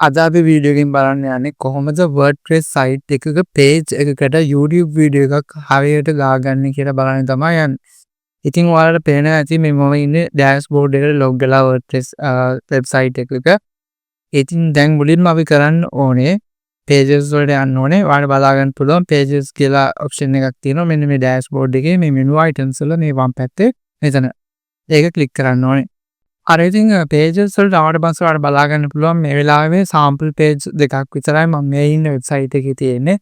අද අපි වීඩියෝ එකකින් බලන්න යන්නේ කොහොමද WordPress site එකක page එකකට YouTube වීඩියෝ එකක් හරියට දාගන්නේ කියලා බලන්න තමයි යන්නේ. ඉතින් ඔයාලට පේනවා ඇති මේ මම ඉන්නේ dashboard එකට log වෙලා WordPress website එකක. ඉතින් දැන් මුලින්ම අපි කරන්න ඕනේ pages වලට යන්න ඕනේ. ඔයාලට බලා ගන්න පුළුවන් pages කියලා option එකක් තියෙනවා. මෙන්න මේ dashboard එකේ මේ menu items වල මේ වම් පැත්තේ මෙතන. ඒක click කරන්න ඕනේ. ඉතින් pages වලට ආවට පස්සේ ඔයාලට බලා ගන්න පුළුවන් මේ වෙලාවේ sample page දෙකක් විතරයි මම මේ ඉන්න වෙබ්සයිට් එකේ තියෙන්නේ.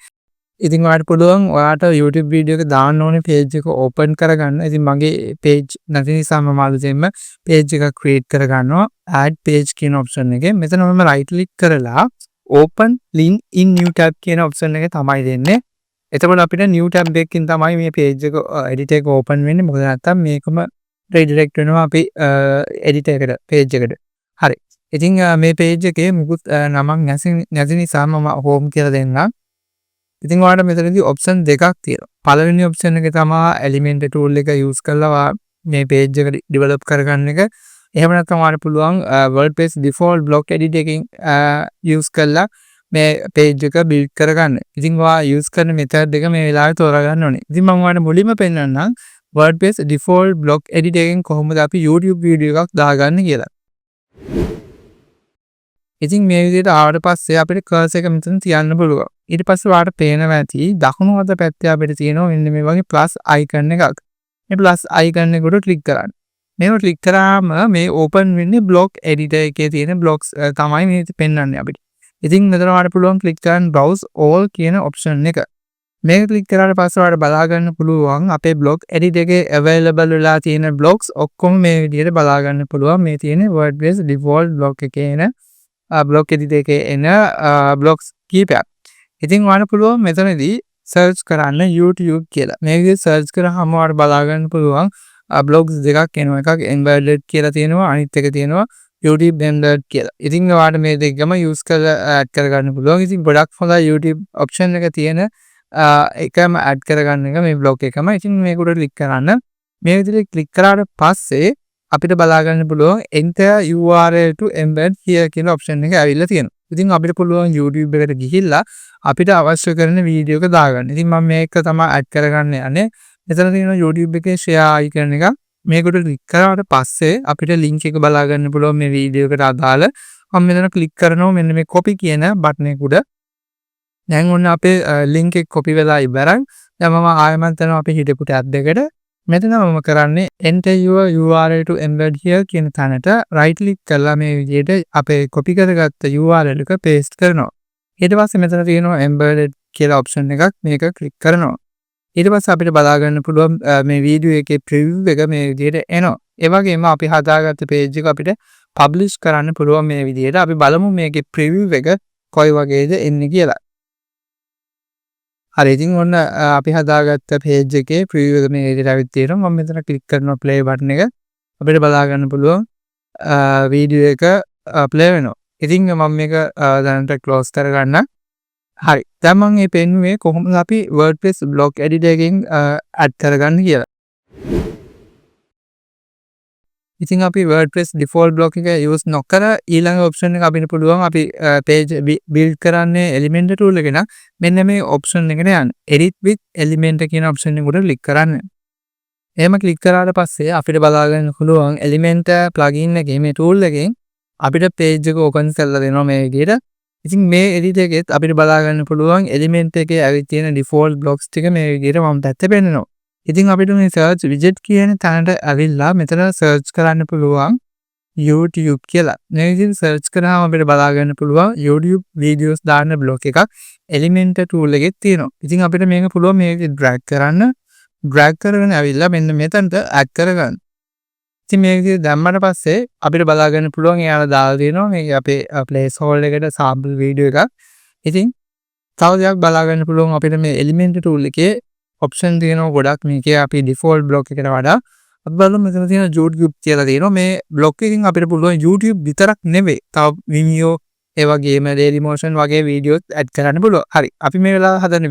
ඉතින් ඔයාලට පුළුවන් ඔයාලට YouTube වීඩියෝ එක දාන්න ඕනේ page එක open කරගන්න. ඉතින් මගේ page නැති නිසා මම අලුතෙන්ම page එකක් create කරගන්නවා. add page කියන option එකේ. මෙතන මම right click කරලා open link in new tab කියන option එක තමයි දෙන්නේ. එතකොට අපිට new tab එකකින් තමයි මේ page එක edit එක open වෙන්නේ. මොකද නැත්තම් මේකම redirect වෙනවා අපි edit එකට page එකට. හරි. ඉතින් මේ page එකේ මුකුත් නමක් නැති නිසා මම home කියලා දෙන්නම්. ඉතින් ඔයාලට මෙතනදී option දෙකක් තියෙනවා. පළවෙනි option එක තමයි element tool එක use කරලා මේ page එක develop කරගන්න එක. එහෙම නැත්නම් ඔයාලට පුළුවන් WordPress default block edit එකකින් use කරලා මේ page එක build කරගන්න. ඉතින් ඔයා use කරන method දෙක මේ වෙලාවේ තෝරගන්න ඕනේ. ඉතින් මම ඔයාලට මුලින්ම පෙන්නන්නම් WordPress default block edit එකෙන් කොහොමද අපි YouTube වීඩියෝ එකක් දාගන්නේ කියලා. ඉතින් මේ විදිහට ආවට පස්සේ අපිට cursor එක මෙතන තියන්න පුළුවන්. ඊට පස්සේ ඔයාලට පේනවා ඇති දකුණු අත පැත්තේ අපිට තියෙනවා මෙන්න මේ වගේ plus icon එකක්. මේ plus icon එකට click කරන්න. මේක click කරාම මේ open වෙන්නේ block editor එකේ තියෙන blocks තමයි මේ පෙන්වන්නේ අපිට. ඉතින් මෙතන ඔයාලට පුළුවන් click කරන්න browse all කියන option එක. මේක click කරාට පස්සේ ඔයාලට බලා ගන්න පුළුවන් අපේ blog edit එකේ available වෙලා තියෙන blogs ඔක්කොම මේ විදිහට බලා ගන්න පුළුවන්. මේ තියෙන WordPress default blog එකේ එන blog edit එකේ එන blogs කීපයක්. ඉතින් ඔයාලට පුළුවන් මෙතනදී search කරන්න YouTube කියලා. මේක search කරාම ඔයාලට බලා ගන්න පුළුවන් blogs දෙකක් එනවා. එකක් embedded කියලා තියෙනවා, අනිත් එක තියෙනවා YouTube embedded කියලා. ඉතින් ඔයාලට මේ දෙකම use කරලා add කරගන්න පුළුවන්. ඉතින් ගොඩක් හොඳයි YouTube option එක තියෙන එකම ඇඩ් කරගන්න එක මේ බ්ලොග් එකම. ඉතින් මේකට ක්ලික් කරන්න. මේ විදිහට ක්ලික් කරාට පස්සේ අපිට බලා ගන්න පුළුවන් enter URL to embed here කියන option එක ඇවිල්ලා තියෙනවා. ඉතින් අපිට පුළුවන් YouTube එකට ගිහිල්ලා අපිට අවශ්‍ය කරන වීඩියෝ එක දාගන්න. ඉතින් මම මේක තමයි ඇඩ් කරගන්න යන්නේ. මෙතන තියෙනවා YouTube එකේ share icon එක. මේකට ක්ලික් කරාට පස්සේ අපිට link එක බලා ගන්න පුළුවන් මේ වීඩියෝ එකට අදාළ. මම මෙතන ක්ලික් කරනවා මෙන්න මේ copy කියන button එක උඩ. දැන් ඔන්න අපේ link එක copy වෙලා ඉවරයි. දැන් මම ආයෙමත් යනවා අපේ හිටපු tab එකට. මෙතන මම කරන්නේ enter your URL to embed here කියන තැනට right click කරලා මේ විදිහට අපේ copy කරගත්ත URL එක paste කරනවා. ඊට පස්සේ මෙතන තියෙනවා embedded කියලා option එකක්. මේක click කරනවා. ඊට පස්සේ අපිට බලා ගන්න පුළුවන් මේ වීඩියෝ එකේ preview එක මේ විදිහට එනවා. ඒ වගේම අපි හදාගත්ත page එක අපිට publish කරන්න පුළුවන් මේ විදිහට. අපි බලමු මේකේ preview එක කොයි වගේද එන්නේ කියලා. හරි. ඉතින් ඔන්න අපි හදාගත්ත page එකේ preview එක මේ විදිහට ඇවිත් තියෙනවා. මම මෙතන click කරනවා play button එක. අපිට බලා ගන්න පුළුවන් වීඩියෝ එක play වෙනවා. ඉතින් මම මේක දැනට close කරගන්න. හරි. දැන් මම මේ පෙන්නුවේ කොහොමද අපි WordPress blog editor එකෙන් add කරගන්න කියලා. ඉතින් අපි WordPress default block එක use නොකර ඊළඟ option එක අපිට පුළුවන් අපි page build කරන්නේ element tool එකේ නම් මෙන්න මේ option එකට යන්න. edit with element කියන option එක උඩ click කරන්න. එහෙම click කරාට පස්සේ අපිට බලා ගන්න පුළුවන් element plugin එකේ මේ tool එකෙන් අපිට page එක open කරලා දෙනවා මේ විදිහට. ඉතින් මේ edit එකෙත් අපිට බලා ගන්න පුළුවන් element එකේ ඇවිත් තියෙන default blocks ටික මේ විදිහට මම පැත්තේ පෙන්නනවා. ඉතින් අපිට මේ search widget කියන තැනට ඇවිල්ලා මෙතන search කරන්න පුළුවන් YouTube කියලා. මේ විදිහට search කරාම අපිට බලා ගන්න පුළුවන් YouTube videos දාන්න block එකක් element tool එකේ තියෙනවා. ඉතින් අපිට මේක පුළුවන් මේක drag කරන්න. drag කරගෙන ඇවිල්ලා මෙන්න මෙතනට add කරගන්න. ඉතින් මේ විදිහට දැම්මට පස්සේ අපිට බලා ගන්න පුළුවන් එයාලා දාලා තියෙනවා මේක අපේ placeholder එකට sample video එකක්. ඉතින් තව දෙයක් බලා ගන්න පුළුවන් අපිට මේ element tool එකේ option තියෙනවා ගොඩක්. මේකේ අපි default block එකට වඩා අපි බලමු මෙතන තියෙන YouTube කියලා තියෙනවා. මේ block එකකින් අපිට පුළුවන් YouTube විතරක් නෙවෙයි තව Vimeo ඒ වගේම Dailymotion වගේ videos add කරන්න පුළුවන්. හරි. අපි මේ වෙලාව හදන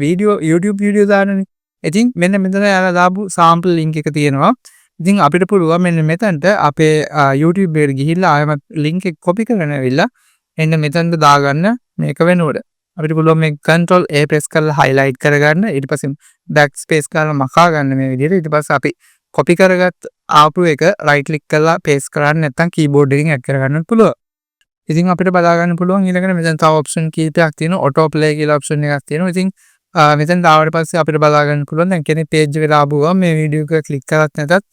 YouTube video දාන්නනේ. ඉතින් මෙන්න මෙතන යාලා දාපු sample link එක තියෙනවා. ඉතින් අපිට පුළුවන් මෙන්න මෙතනට අපේ YouTube එකට ගිහිල්ලා ආයෙත් link එක copy කරගෙන ඇවිල්ලා එන්න මෙතනට දාගන්න මේක වෙනුවට. අපිට පුළුවන් මේ control A press කරලා highlight කරගන්න. ඊට පස්සේ backspace කරලා මකා ගන්න මේ විදිහට. ඊට පස්සේ අපි copy කරගත් ආපු එක right click කරලා paste කරන්න නැත්නම් keyboard එකකින් add කරගන්නත් පුළුවන්. ඉතින් අපිට බලා ගන්න පුළුවන් ඊළඟට මෙතන තව option කීපයක් තියෙනවා. auto play කියලා option එකක් තියෙනවා. ඉතින් මෙතන ආවට පස්සේ අපිට බලා ගන්න පුළුවන් දැන් කෙනෙක් page එකට ආපු ගමන් මේ වීඩියෝ එක click කරත් නැතත්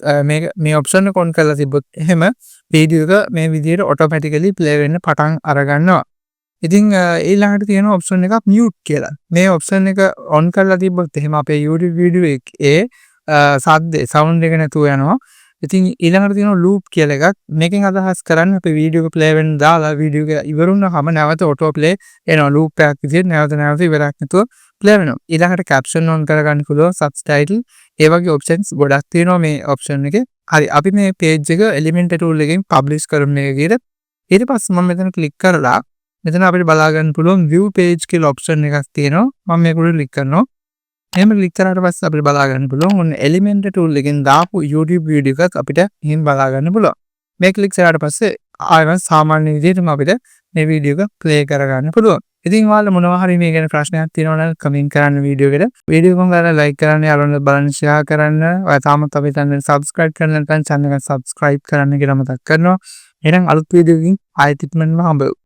මේ option එක on කරලා තිබ්බොත් එහෙම වීඩියෝ එක මේ විදිහට automatically play වෙන්න පටන් අර ගන්නවා. ඉතින් ඊළඟට තියෙන option එකක් mute කියලා. මේ option එක on කරලා තිබ්බොත් එහෙම අපේ YouTube වීඩියෝ එකේ sound එක නැතුව යනවා. ඉතින් ඊළඟට තියෙනවා loop කියලා එකක්. මේකෙන් අදහස් කරන්නේ අපේ වීඩියෝ එක play වෙන්න දාලා වීඩියෝ එක ඉවර වුණාම නැවත auto play එනවා. loop එකක් විදිහට නැවත ඉවරක් නැතුව play වෙනවා. ඊළඟට caption on කරගන්න පුළුවන්, subtitle ඒ වගේ options ගොඩක් තියෙනවා මේ option එකේ. හරි අපි මේ page එක Elementor tool එකෙන් publish කරමු මේ විදිහට. ඊට පස්සේ මම මෙතන click කරලා මෙතන අපිට බලා ගන්න පුළුවන් view page කියලා option එකක් තියෙනවා. මම මේක උඩ click කරනවා. එහෙම click කරාට පස්සේ අපිට බලා ගන්න පුළුවන් ඔන්න Elementor tool එකෙන් දාපු YouTube වීඩියෝ එකක් අපිට එහෙම බලා ගන්න පුළුවන්. මේ click කරාට පස්සේ ආයෙත් සාමාන්‍ය විදිහටම අපිට මේ වීඩියෝ එක play කරගන්න පුළුවන්. ඉතින් ඔයාලා මොනවා හරි මේ ගැන ප්‍රශ්නයක් තියෙනවා නම් කමෙන්ට් කරන්න වීඩියෝ එකට. වීඩියෝ එක ගාලා like කරන්න, යාළුවන්ට බලන්න share කරන්න. ඔයා තාමත් අපේ channel subscribe කරන්න නැත්නම් channel එක subscribe කරන්න කියලා මතක් කරනවා. එහෙනම් අලුත් වීඩියෝ එකකින් ආයෙත් ඉක්මනටම හම්බෙමු.